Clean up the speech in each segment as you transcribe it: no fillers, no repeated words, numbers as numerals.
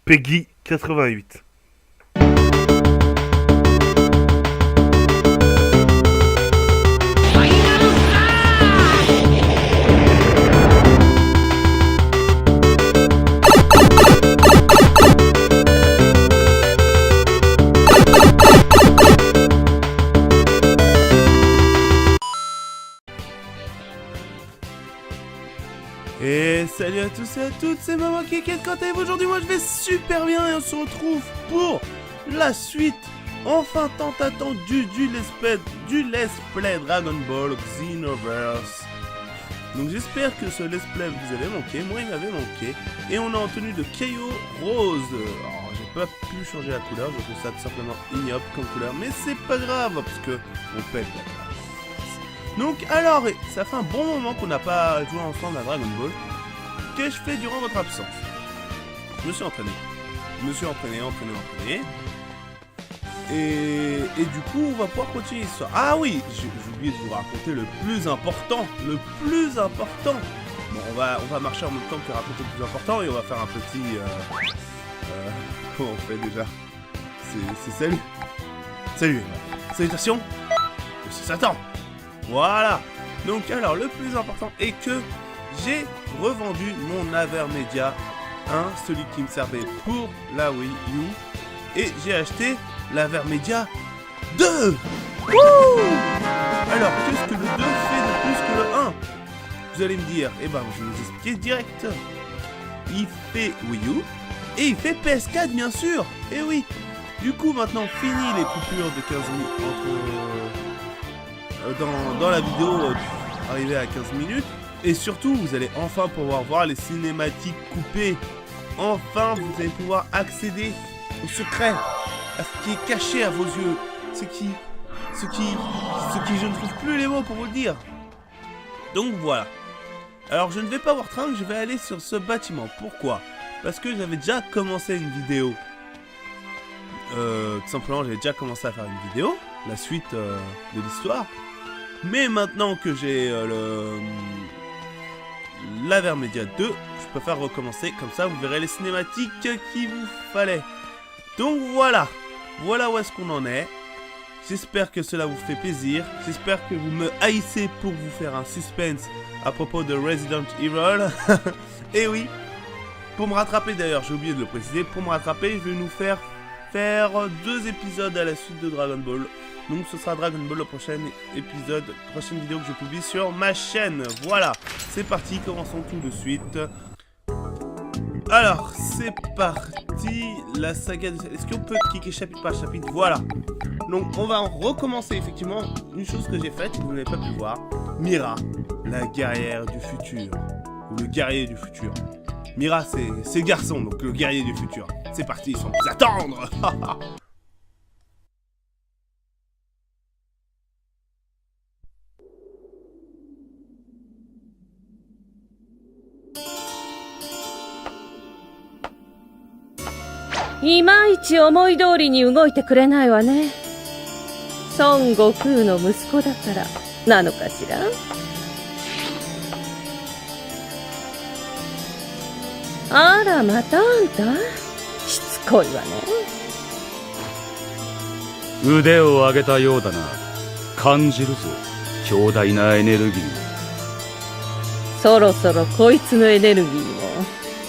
Peggy 88. Et salut à tous et à toutes, c'est Maman Kékette, quand allez-vous aujourd'hui? Moi je vais super bien et on se retrouve pour la suite, enfin tant attendue du Let's Play Dragon Ball Xenoverse. Donc j'espère que ce Let's Play vous avait manqué, moi il m'avait manqué. Et on est en tenue de Kaio Rose. Alors j'ai pas pu changer la couleur, je trouve ça tout simplement ignoble comme couleur, mais c'est pas grave parce que on pète. Donc alors, ça fait un bon moment qu'on n'a pas joué ensemble à Dragon Ball. Qu'ai-je fait durant votre absence? Je me suis entraîné. Et du coup, on va pouvoir continuer l'histoire. Ah oui, j'ai oublié de vous raconter le plus important. Bon, on va marcher en même temps que raconter le plus important et on va faire un petit... comment on fait déjà? C'est salut. Salutations. C'est Satan. Voilà. Donc alors le plus important est que j'ai revendu mon Avermedia 1, celui qui me servait pour la Wii U, et j'ai acheté l'Avermedia 2. Wouh! Alors qu'est-ce que le 2 fait de plus que le 1? Vous allez me dire, eh ben je vais vous expliquer direct. Il fait Wii U et il fait PS4 bien sûr. Et oui. Du coup maintenant fini les coupures de 15 minutes entre dans la vidéo arrivée à 15 minutes. Et surtout, vous allez enfin pouvoir voir les cinématiques coupées. Enfin, vous allez pouvoir accéder au secret, à ce qui est caché à vos yeux. Ce qui je ne trouve plus les mots pour vous le dire. Donc voilà. Alors, je ne vais pas voir train, je vais aller sur ce bâtiment. Pourquoi? Parce que j'avais déjà commencé une vidéo. Tout simplement, j'avais déjà commencé à faire une vidéo. La suite de l'histoire. Mais maintenant que j'ai l'Avermedia 2, je préfère recommencer, comme ça vous verrez les cinématiques qu'il vous fallait. Donc voilà où est-ce qu'on en est. J'espère que cela vous fait plaisir, j'espère que vous me haïssez pour vous faire un suspense à propos de Resident Evil. Et oui, pour me rattraper d'ailleurs, j'ai oublié de le préciser, pour me rattraper je vais nous faire 2 épisodes à la suite de Dragon Ball. Donc ce sera Dragon Ball le prochain épisode, prochaine vidéo que je publie sur ma chaîne. Voilà, c'est parti, commençons tout de suite. Alors, c'est parti, la saga de... Est-ce qu'on peut cliquer chapitre par chapitre? Voilà. Donc on va recommencer effectivement une chose que j'ai faite, que vous n'avez pas pu voir. Mira, la guerrière du futur. Ou le guerrier du futur. Mira, c'est le garçon, donc le guerrier du futur. C'est parti, sans plus attendre.いまいち思い通りに動いてくれないわね。孫悟空の息子だからなのかしら。あら、またあんたしつこいわね。腕を上げたようだな。感じるぞ、強大なエネルギー。そろそろこいつのエネルギーも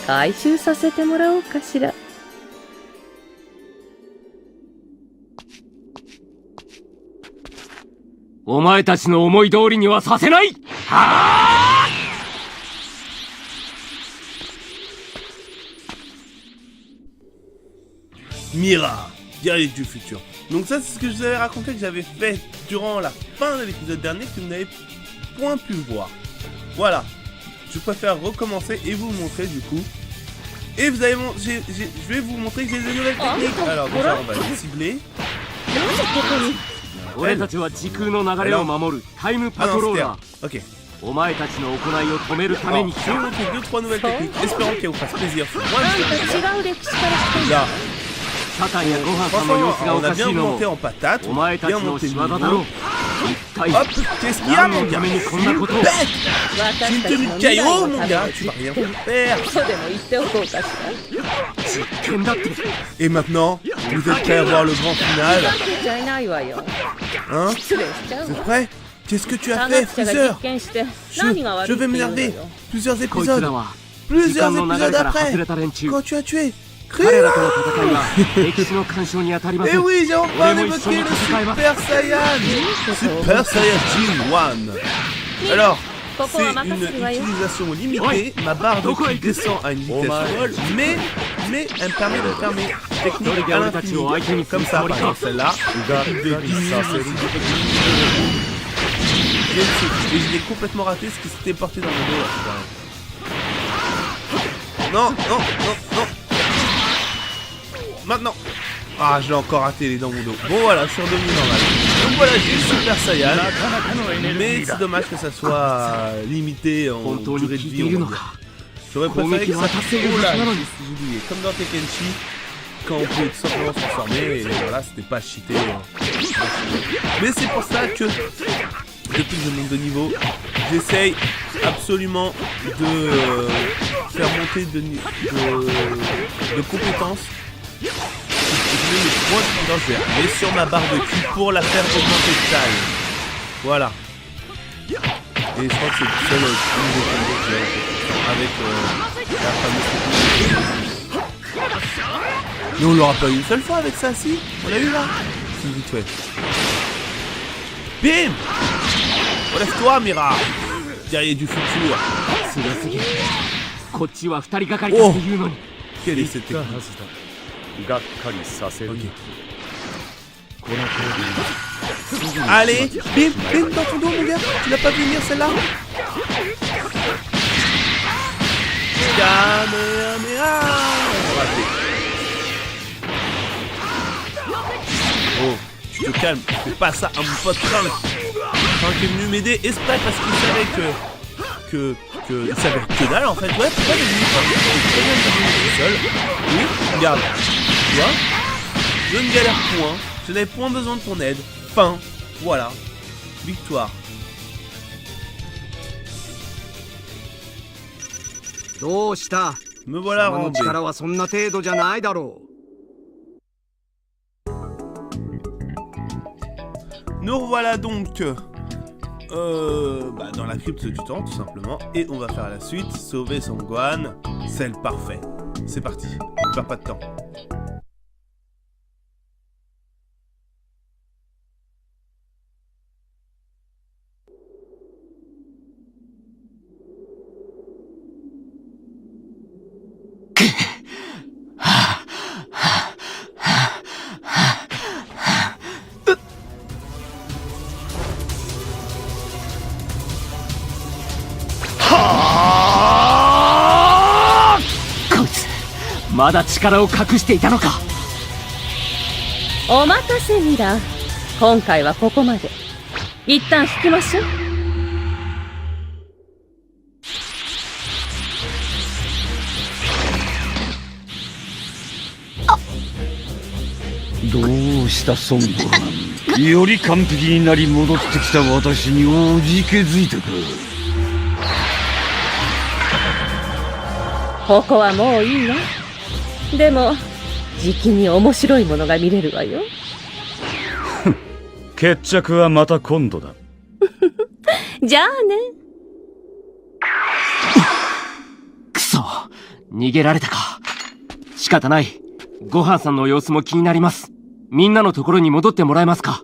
回収させてもらおうかしら。お前たちの思い通りにはさせない。はあ！Mira, guerrier du futur. Donc ça c'est ce que je vous avais raconté, que j'avais fait durant la fin de l'épisode dernier, que vous n'avez point pu voir. Voilà, je préfère recommencer et vous montrer du coup. Et vous allez je vais vous montrer que j'ai des nouvelles techniques. Alors déjà on va les cibler. 俺たちは時空の流れを守るタイムパトローラー。 Ok. お前たちの行いを止めるために。 Je vais vous montrer 2-3 nouvelles techniques, espérons qu'elles vous fassent plaisir. 違う歴史から来てる。 Là, サタンやご飯さんの様子が franchement, お on a かし bien いのも monté en patate, お前たち bien の monté 仕 le 業だろう。 niveau. Hop, qu'est-ce qu'il y a, mon gars? Je suis bête. J'ai une tenue de Cairo, mon gars. Tu vas rien faire. とでも言っておこうかしら。 Et maintenant, vous êtes prêts à voir le grand final? ふざけちゃいないわよ。 Hein? 失礼しちゃう Vous êtes わ。 prêts? Qu'est-ce que tu as 科 fait, 学者が Freezer? 実験して何が悪 Je いって vais 言うの m'énerver. よ。 Plusieurs こいつら épisodes. は Plusieurs 時間の流れ épisodes から après. 外れた連中 Quand tu as tué 彼らとの Krillin. 戦いは歴史の干渉に当たりませ Eh ん oui, j'ai enfin Ouais, moi, évoqué ils le sont pas Super Saiyan. Super Saiyajin 1. Alors, ここ c'est は une 任せるわよ。 utilisation limitée. Ma barre de qui descend à une vitesse folle, mais elle me permet de faire mes techniques à l'infini. Comme ça, par exemple, celle-là. De 10 000 et je l'ai complètement raté ce qui s'était porté dans mon dos là. Non, non, non, non. Maintenant. Ah, je l'ai encore raté, il est dans mon dos. Bon voilà, je suis redevenu normal. Donc voilà, j'ai le Super Saiyan. Mais c'est dommage que ça soit limité en 本当に durée de 効いて vie. い On る va の dire. か J'aurais préféré que ça... 攻撃は達成が Oh là, なのに j'ai oublié. Comme dans Tekkenchi, quand on pouvait tout simplement se transformer, et voilà, c'était pas cheaté. Mais c'est pour ça que, depuis que je monte de niveau, j'essaye absolument de faire monter de compétences. Je mets les points de compétence, je vais aller sur ma barre de ki pour la faire augmenter de taille. Voilà. Et je crois que c'est le seul nouveau combo que j'ai avec la fameuse. Mais on l'aura pas eu une seule fois avec ça, si? On l'a eu là? Si, vite fait. Bim! Relève-toi, Mira! Guerrier du futur. すごすぎるこっちは二人がかりだっていうのに Quelle est cette technique? がっかりさせる Ok. この通り Allez! Bim! Bim dans ton dos, mon gars! Tu l'as pas vu venir celle-là? Kamehameha! Raté. Oh, tu te calmes, fais pas ça à mon pote Trunks. Trunks est venu m'aider exprès parce qu'il savait il savait que dalle en fait. Ouais, pourquoi il est venu très bien de venir tout seul. Oui, regarde. Tu vois? Je ne galère point, je n'avais point besoin de ton aide. Fin, voilà. Victoire. どうした Me voilà 様の rentré. 力はそんな程度じゃないだろう Nous revoilà donc dans la crypte du temps tout simplement. Et on va faire la suite, sauver Son Gohan, c'est le parfait. C'est parti, on perd pas de temps. こいつまだ力を隠していたのかお任せミラ今回はここまで。一旦引きましょう。どうした孫悟飯より完璧になり戻ってきた私におじけづいたかここはもういいわ。でもじきに面白いものが見れるわよ。決着はまた今度だじゃあね。くそ逃げられたか仕方ないごはんさんの様子も気になりますみんなのところに戻ってもらえますか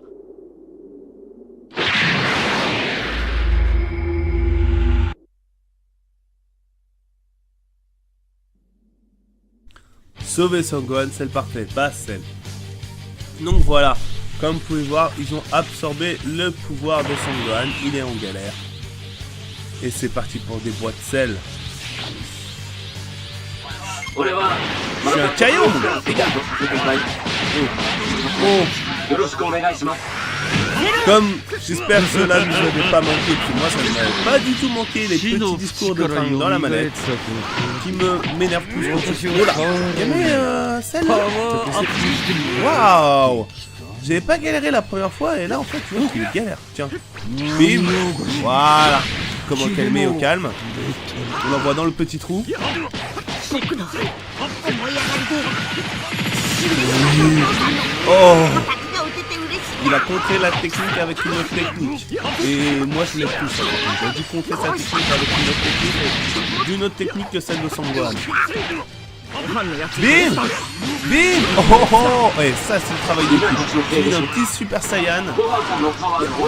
Sauver Son Gohan, c'est le parfait, pas celle. Donc voilà, comme vous pouvez voir, ils ont absorbé le pouvoir de Son Gohan, il est en galère. Et c'est parti pour des boîtes de sel. Je suis un caillou, mon gars, les gars. Oh. Comme j'espère que cela ne vous avait pas manqué, puis moi ça ne m'avait pas du tout manqué les petits discours de Trunks dans la manette qui m'énervent plus qu'autre chose. Oh là, mais celle-là. Waouh. J'avais pas galéré la première fois et là en fait tu vois qu'il galère. Tiens. Bim. Voilà. Comment calmer au calme. On l'envoie dans le petit trou. Oh. Il a contré la technique avec une autre technique. Et moi je l'ai poussé. J'ai dû contrer sa technique avec une autre technique. D'une autre technique que celle de Son Gohan. Bim. Bim. Oh oh oh. Et ça c'est le travail d'équipe. J'ai mis un petit Super Saiyan.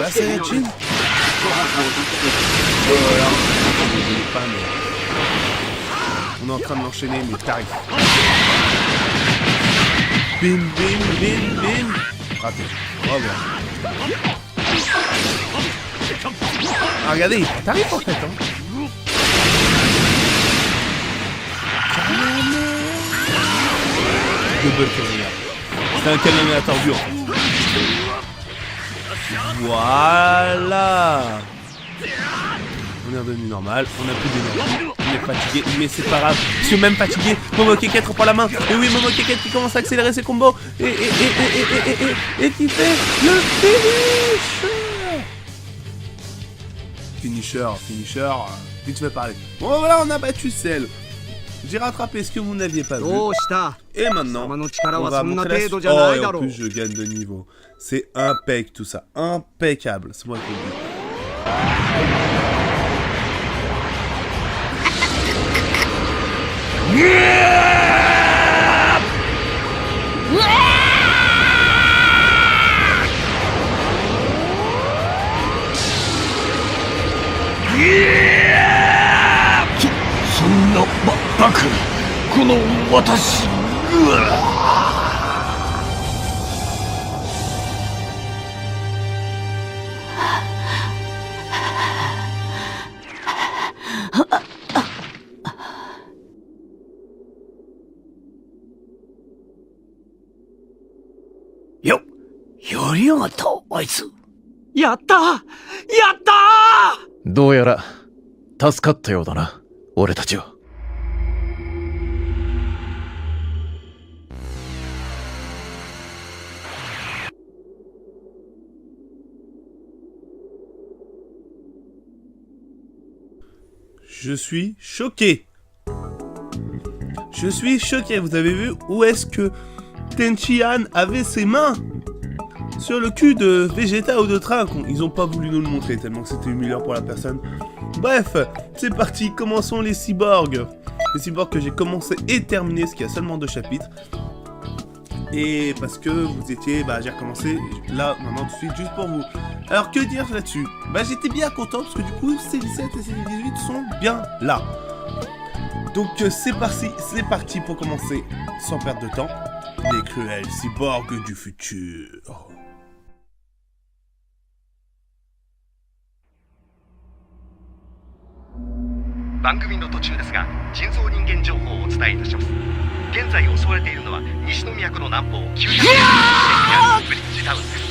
Là Saiyajin. Voilà. On est en train de l'enchaîner mais t'arrives. Bim bim bim bim. Raté. Oh bien. Ah, regardez, t'arrives en fait hein. Double carrière. C'est un Kamehameha tordu en fait. Voilà. On est revenu normal, on a plus d'énergie, on est fatigué, mais c'est pas grave, je suis même fatigué. Momo Keket reprend la main, et oui Momo Keket qui commence à accélérer ses combos, et qui fait le finisher, vite fait parler. Bon voilà, on a battu Cell. J'ai rattrapé ce que vous n'aviez pas vu. Et maintenant, on va montrer la suite. Oh, et en plus je gagne de niveau. C'est impec tout ça, impeccable, c'est moi qui le dis.やったやったどうやら助かったようだな、俺たちは。Je suis choqué. Je suis choqué. Vous avez vu où est-ce que Tenchihan avait ses mains? Sur le cul de Vegeta ou de Trunks. Ils ont pas voulu nous le montrer tellement que c'était humiliant pour la personne. Bref, c'est parti, commençons les cyborgs. Les cyborgs que j'ai commencé et terminé, ce qui a seulement 2 chapitres. Et parce que vous étiez, j'ai recommencé là, maintenant tout de suite, juste pour vous. Alors que dire là-dessus? J'étais bien content parce que du coup, C17 et C18 sont bien là. Donc c'est parti pour commencer, sans perdre de temps, les cruels cyborgs du futur. 番組の途中ですが、人造人間情報をお伝えいたします。現在襲われているのは西宮区の南方900メートル地点にあるブリッジタウンです。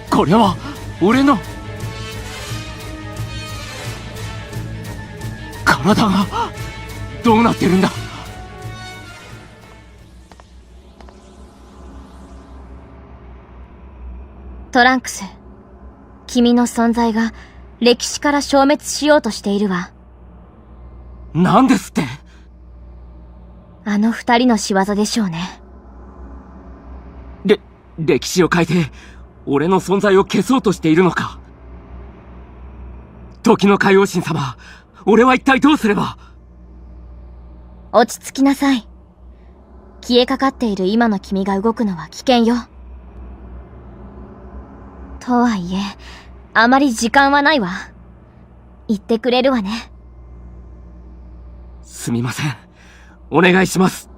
これは俺の体がどうなってるんだ。トランクス、君の存在が歴史から消滅しようとしているわ。なんですって？あの二人の仕業でしょうね。歴史を変えて俺の存在を消そうとしているのか。時の海王神様、俺は一体どうすれば。落ち着きなさい。消えかかっている今の君が動くのは危険よ。とはいえ、あまり時間はないわ。言ってくれるわね。すみません。お願いします。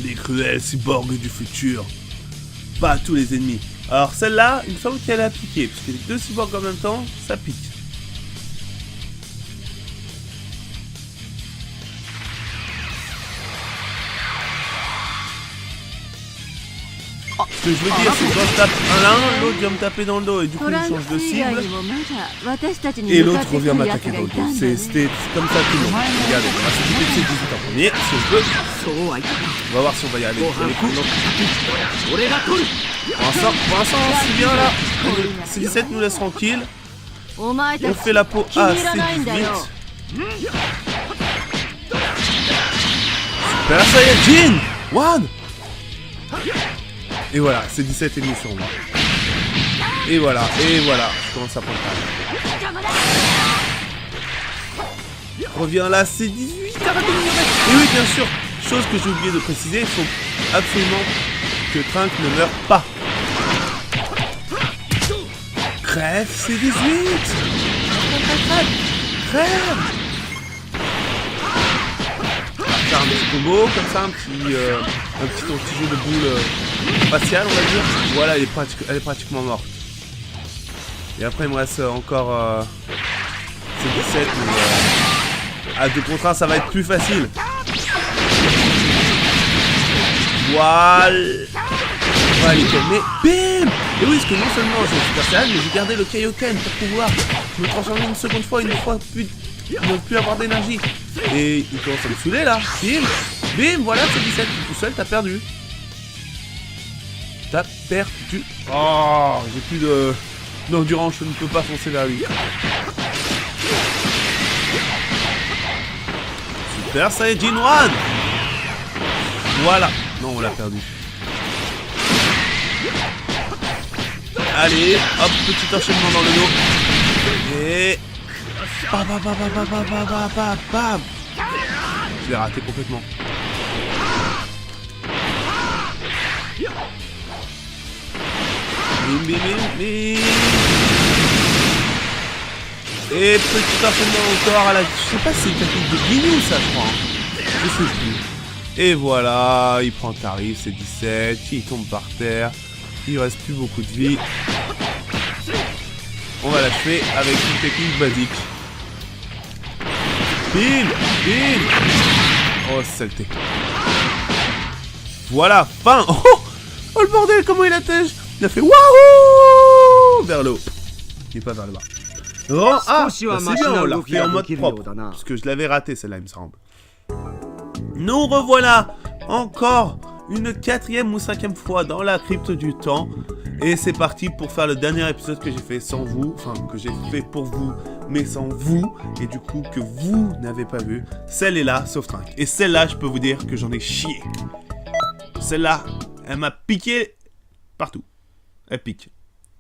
Les cruels cyborgs du futur. Pas tous les ennemis. Alors celle-là, il me semble qu'elle a piqué, parce que les deux cyborgs en même temps, ça pique. Ce que je veux dire, c'est que quand je tape un l'un, l'autre vient me taper dans le dos et du coup il change de cible. Et l'autre revient m'attaquer dans le dos. C'était comme ça tout le monde. Regardez, on va s'occuper de ces 18 en premier, si on peut. On va voir si on va y aller pour les coups. Pour l'instant, c'est bien là. C17 nous laisse tranquille. On fait la peau à C18. Super Saiyajin 1. Et voilà, c'est 17 ennemis sur moi. Et voilà, je commence à prendre mal. Reviens là, c'est 18, arrête de me mettre. Et oui, bien sûr, chose que j'ai oublié de préciser, il faut absolument que Trunk ne meure pas. Crève, c'est 18. Crève. Faire un petit combo, comme ça, un petit jeu de boule faciale, on va dire. Voilà, elle est pratiquement morte. Et après, il me reste encore C17, mais à 2 contre 1, ça va être plus facile. Voilà. Voilà, nickel. Mais bim. Et oui, parce que non seulement j'ai Super Saiyan, mais j'ai gardé le Kaioken pour pouvoir me transformer une seconde fois, ne plus avoir d'énergie. Et il commence à me saouler là. Bim. Bim, voilà, c'est 17. Tout seul, t'as perdu. T'as perdu. Oh, j'ai plus d'endurance, je ne peux pas foncer vers lui. Super Saiyajin 1. Voilà. Non, on l'a perdu. Allez, hop, petit enchaînement dans le dos. Et... Bam. Je l'ai raté complètement. Bim. Et petit enchaînement encore à la... Je sais pas si c'est une technique de Guignou ça, je crois. Je sais plus. Et voilà, il prend tarif, c'est 17, il tombe par terre. Il reste plus beaucoup de vie. On va l'achever avec une technique basique. Bim. Oh, saleté. Voilà, fin. Oh le bordel, comment il attège. Il a fait wouhou vers le haut. Il est pas vers le bas. Oh, bah c'est bien, on l'a refait en mode propre. Parce que je l'avais raté celle-là, il me semble. Nous revoilà encore une 4e ou 5e fois dans la crypte du temps. Et c'est parti pour faire le dernier épisode que j'ai fait sans vous. Enfin, que j'ai fait pour vous, mais sans vous. Et du coup, que vous n'avez pas vu. Celle-là, sauf Trunk. Et celle-là, je peux vous dire que j'en ai chié. Celle-là, elle m'a piqué partout. Elle pique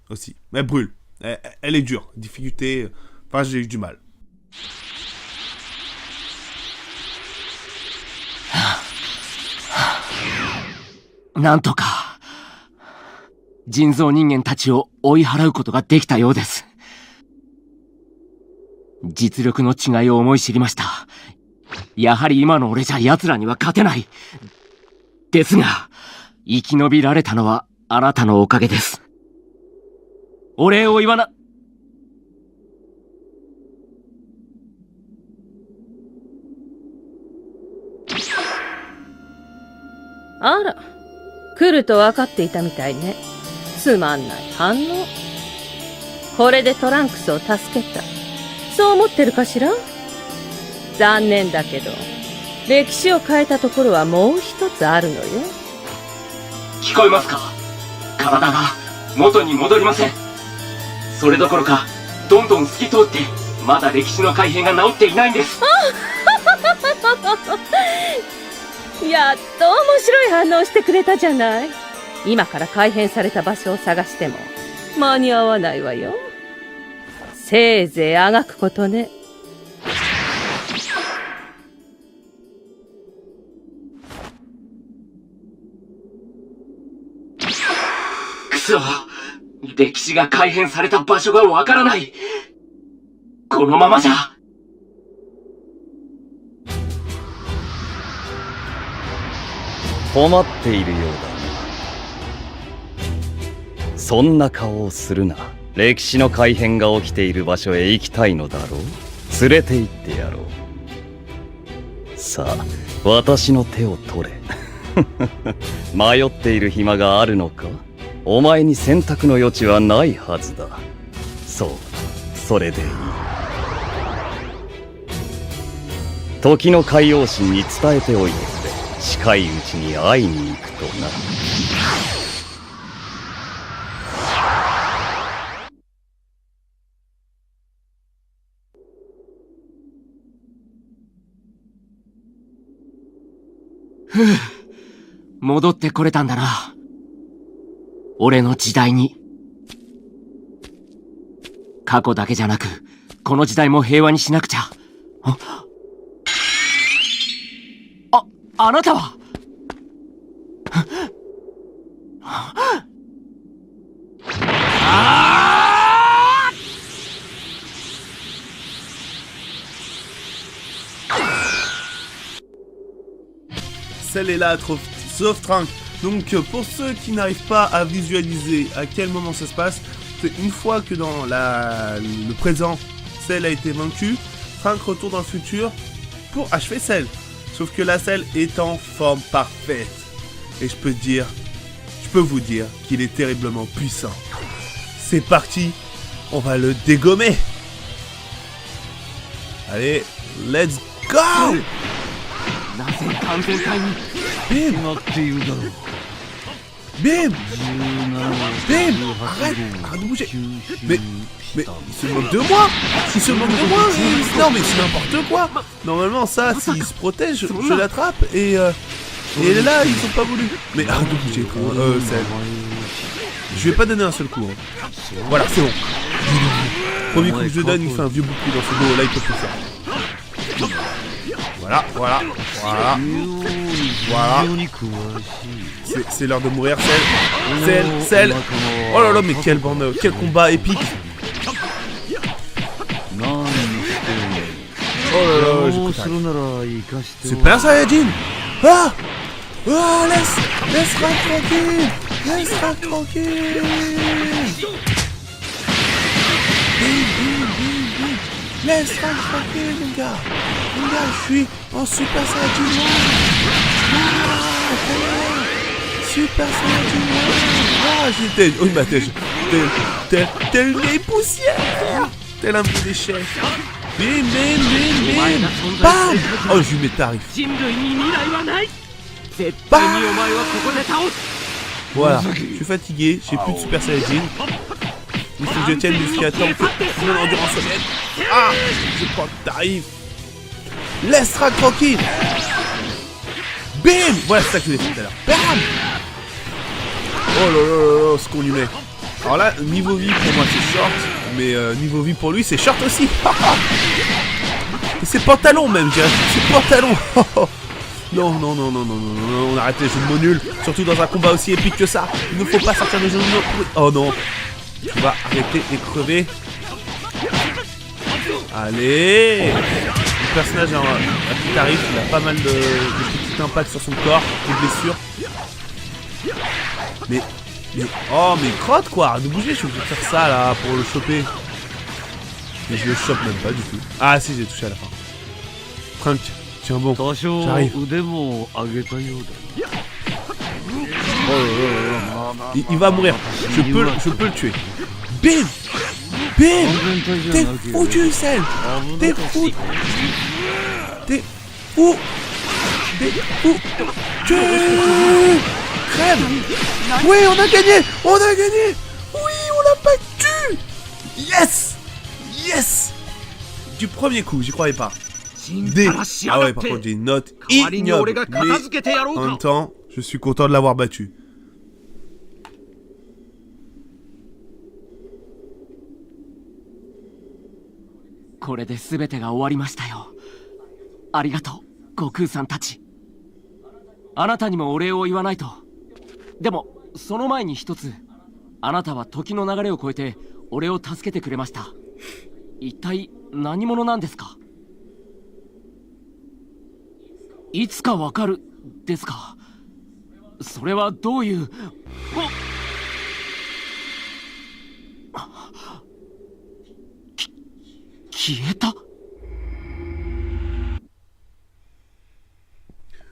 aussi. Elle brûle. Elle est dure. Difficulté. Enfin, j'ai eu du mal. Nantoka. 人造人間たちを追い払うことができたようです。実力の違いを思い知りました。やはり今の俺じゃ奴らには勝てない。ですが、生き延びられたのはあなたのおかげです。お礼を言わな。あら、来ると分かっていたみたいね。つまんない反応。これでトランクスを助けた。そう思ってるかしら？残念だけど、歴史を変えたところはもう一つあるのよ。聞こえますか？体が元に戻りません。それどころか、どんどん透き通ってまだ歴史の改変が治っていないんです。やっと面白い反応してくれたじゃない。今から改変された場所を探しても間に合わないわよ。せいぜいあがくことね。くそ、歴史が改変された場所がわからない。このままじゃ。困っているようだ。そんな顔をするな。歴史の改変が起きている場所へ行きたいのだろう。連れて行ってやろう。さあ、私の手を取れ。迷っている暇があるのか？お前に選択の余地はないはずだ。そう、それでいい。時の海王神に伝えておいてくれ。近いうちに会いに行くとな。ふう、戻ってこれたんだな。俺の時代に。過去だけじゃなく、この時代も平和にしなくちゃ。あなたはCelle est là, sauf Trunk. Donc pour ceux qui n'arrivent pas à visualiser à quel moment ça se passe, c'est une fois que dans le présent, Cell a été vaincu, Trunk retourne dans le futur pour achever Cell. Sauf que la Cell est en forme parfaite. Et je peux vous dire qu'il est terriblement puissant. C'est parti, on va le dégommer. Allez, let's go! Bim! Bim! Bim! Arrête de bouger. Mais il se moque de moi. Il se moque de moi. Non mais c'est n'importe quoi. Normalement ça, s'il se protège, je l'attrape et là ils ont pas voulu. Mais arrête de bouger. Je vais pas donner un seul coup. Hein. Voilà, c'est bon. Premier coup que je donne, il fait un vieux bouclier dans ce dos. Là il peut plus faire. Voilà. C'est l'heure de mourir, Cell. Oh là là, mais quel combat épique. Oh là là, j'ai Super Saiyajin. Ah, laisse Rank tranquille. Laisse Rank tranquille, mon gars, je suis en Super Saiyajin. Super Saiyajin. Oh, il m'a tel les poussières. Tel un bout d'échec. Bim. Bam. Oh, je lui mets tarif. Bam. Voilà, je suis fatigué, j'ai plus de Super Saiyajin. Il faut que je tienne jusqu'à temps que mon endurance revienne. Ah, je prends le tarif. Laisse Rank tranquille. Bim. Voilà, c'est ça que je l'ai fait tout à l'heure. Bam. Oh là, ce qu'on lui met. Alors là, niveau vie pour moi c'est short, mais niveau vie pour lui c'est short aussi. Et c'est pantalon même, je dirais. C'est pantalon. Non, on arrête les jeux de mots nuls, surtout dans un combat aussi épique que ça. Il ne faut pas sortir des jeux de mots. Oh non. Tu vas arrêter et crever. Allez. Le personnage à petit tarif, il a pas mal de petits impacts sur son corps, de blessures. Mais crotte quoi, arrête de bouger, je suis obligé de faire ça là pour le choper. Mais je le chope même pas du tout. Ah si, j'ai touché à la fin. Trunk, tiens bon, j'arrive. Il va mourir, je peux le tuer. Bim. T'es foutu, Cell. T'es foutu. Crème. Oui, on a gagné. Oui, on l'a battu. Yes. Du premier coup, j'y croyais pas. D. Ah ouais, par contre, j'ai une note ignoble. Mais en même temps, je suis content de l'avoir battu.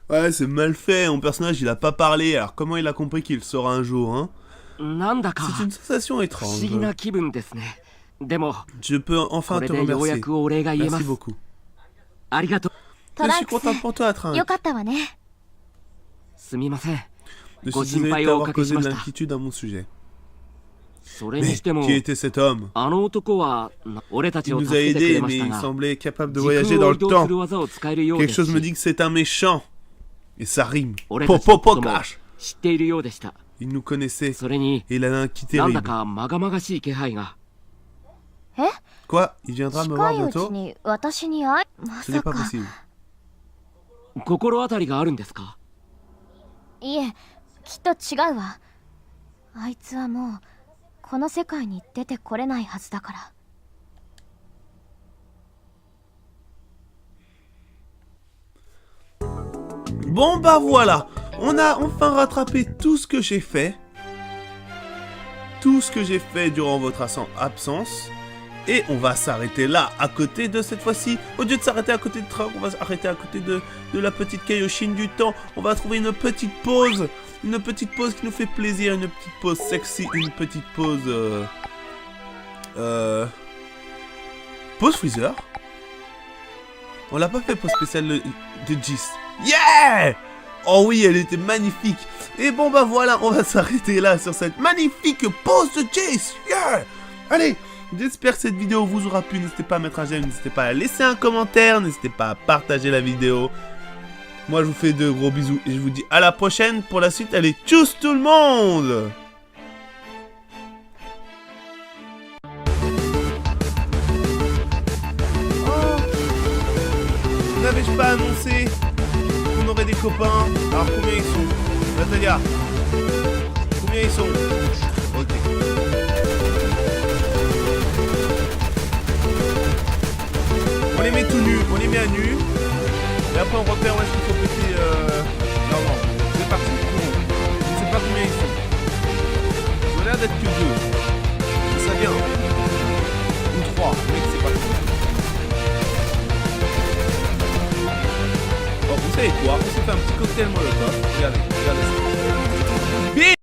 Ouais, c'est mal fait, mon personnage il a pas parlé, alors comment il a compris qu'il le saura un jour, hein? C'est une sensation étrange. Je peux enfin te remercier. Merci beaucoup. Je suis content pour toi, Trunks. Je suis désolé de t'avoir causé de l'inquiétude à mon sujet. Mais qui était cet homme? Il nous a aidés, mais il semblait capable de voyager dans le temps. Quelque chose me dit que c'est un méchant. Et ça rime. Popopocash. Il nous connaissait. Et il a un qui terrible. Quoi? Il viendra me voir bientôt? Ce n'est pas possible. いえ、きっと違うわ。あいつはもうこの世界に出てこれないはずだから。Bon bah voilà, on a enfin rattrapé tout ce que j'ai fait. Tout ce que j'ai fait durant votre absence. Et on va s'arrêter là, à côté de cette fois-ci. Au lieu de s'arrêter à côté de Trunks, on va s'arrêter à côté de la petite Kaioshin du temps. On va trouver une petite pause. Une petite pause qui nous fait plaisir. Une petite pause sexy. Une petite pause... Pause Freezer. On l'a pas fait pause spéciale de Jis. Yeah! Oh oui, elle était magnifique. Et bon bah voilà, on va s'arrêter là sur cette magnifique pause de Jis. Yeah! Allez, j'espère que cette vidéo vous aura plu. N'hésitez pas à mettre un j'aime, n'hésitez pas à laisser un commentaire, n'hésitez pas à partager la vidéo. Moi je vous fais de gros bisous et je vous dis à la prochaine pour la suite. Allez, tchuss tout le monde! N'avais-je pas annoncé qu'on aurait des copains? Alors combien ils sont? Natalia, combien ils sont? Ok. On les met tout nus, on les met à nu. Et après on repère où est-ce qu'il faut péter non, c'est parti. Je ne sais pas combien ils sont. Ils ont l'air d'être que 2. C'est ça bien. Ou 3, mec c'est parti. Bon, vous savez quoi? On s'est fait un petit cocktail molotov. Regardez, regardez ça.